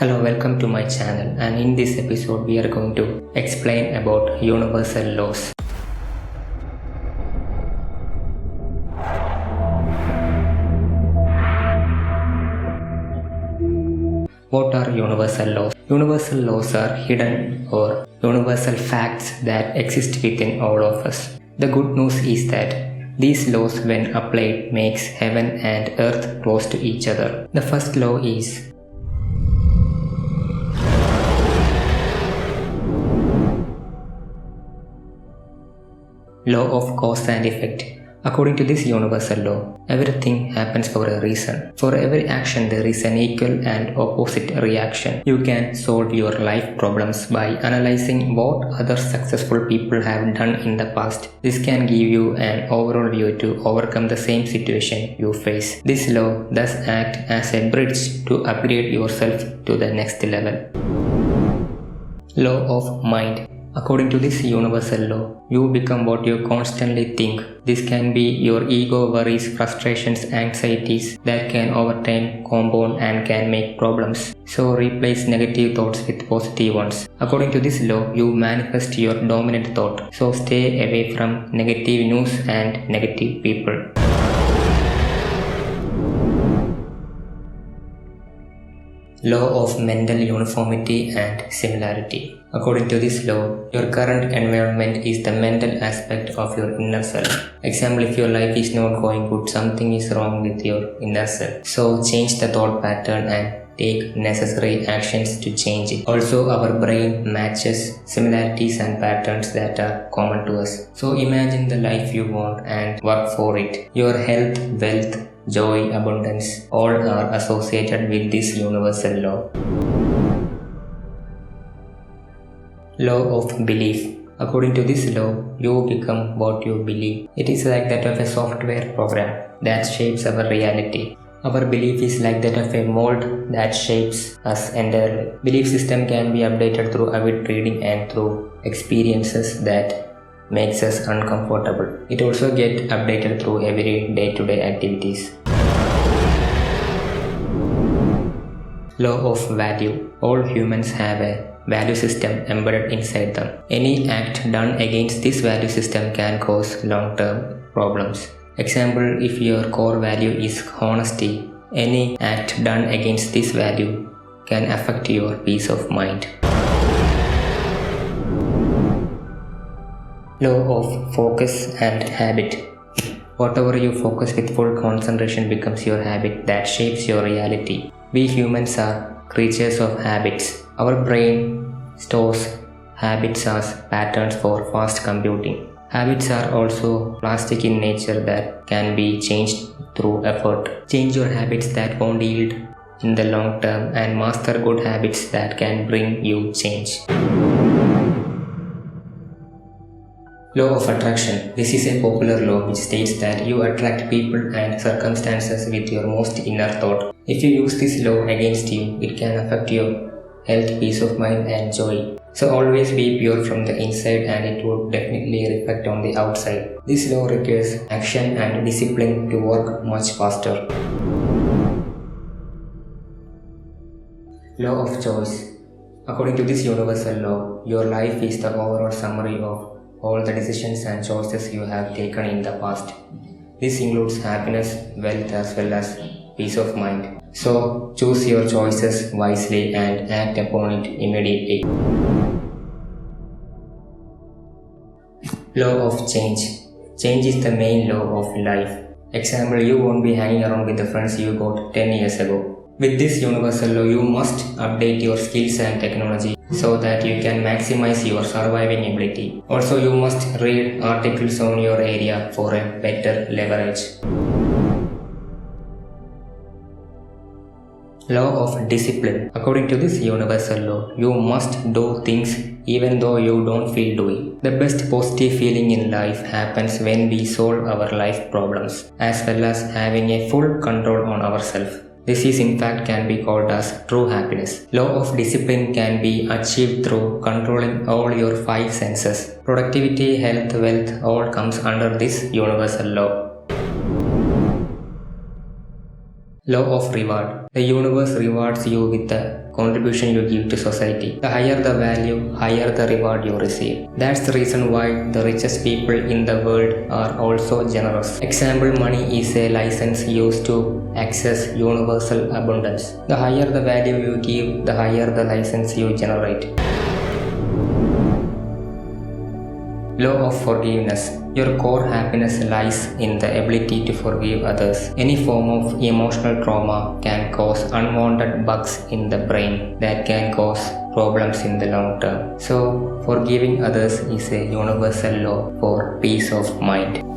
Hello, welcome to my channel, and in this episode we are going to explain about universal laws. What are universal laws? Universal laws are hidden or universal facts that exist within all of us. The good news is that these laws, when applied, makes heaven and earth close to each other. The first law is law of cause and effect. According to this universal law, everything happens for a reason. For every action, there is an equal and opposite reaction. You can solve your life problems by analyzing what other successful people have done in the past. This can give you an overall view to overcome the same situation you face. This law thus acts as a bridge to upgrade yourself to the next level. Law of mind. According to this universal law, you become what you constantly think. This can be your ego, worries, frustrations, anxieties that can over time compound and can make problems. So replace negative thoughts with positive ones. According to this law, you manifest your dominant thought. So stay away from negative news and negative people. Law of mental uniformity and similarity. According to this law, your current environment is the mental aspect of your inner self. Example, if your life is not going good, something is wrong with your inner self. So change the thought pattern and take necessary actions to change it. Also, our brain matches similarities and patterns that are common to us. So imagine the life you want and work for it. Your health, wealth, joy, abundance, all are associated with this universal law. Law of belief. According to this law, you become what you believe. It is like that of a software program that shapes our reality. Our belief is like that of a mold that shapes us entirely. Belief system can be updated through avid reading and through experiences that makes us uncomfortable. It also gets updated through every day-to-day activities. Law of value. All humans have a value system embedded inside them. Any act done against this value system can cause long-term problems. Example, if your core value is honesty, any act done against this value can affect your peace of mind. Law of focus and habit. Whatever you focus with full concentration becomes your habit that shapes your reality. We humans are creatures of habits. Our brain stores habits as patterns for fast computing. Habits are also plastic in nature that can be changed through effort. Change your habits that won't yield in the long term and master good habits that can bring you change. Law of attraction. This is a popular law which states that you attract people and circumstances with your most inner thought. If you use this law against you, it can affect your health, peace of mind and joy. So always be pure from the inside and it would definitely reflect on the outside. This law requires action and discipline to work much faster. Law of choice. According to this universal law, your life is the overall summary of all the decisions and choices you have taken in the past. This includes happiness, wealth as well as peace of mind. So choose your choices wisely and act upon it immediately. Law of change. Change is the main law of life. Example, you won't be hanging around with the friends you got 10 years ago. With this universal law, you must update your skills and technology so that you can maximize your surviving ability. Also, you must read articles on your area for a better leverage. Law of discipline. According to this universal law, you must do things even though you don't feel doing. The best positive feeling in life happens when we solve our life problems, as well as having a full control on ourselves. This is in fact can be called as true happiness. Law of discipline can be achieved through controlling all your 5 senses. Productivity, health, wealth all comes under this universal law. Law of reward. The universe rewards you with the contribution you give to society. The higher the value, higher the reward you receive. That's the reason why the richest people in the world are also generous. Example, money is a license used to access universal abundance. The higher the value you give, the higher the license you generate. Law of forgiveness. Your core happiness lies in the ability to forgive others. Any form of emotional trauma can cause unwanted bugs in the brain that can cause problems in the long term. So, forgiving others is a universal law for peace of mind.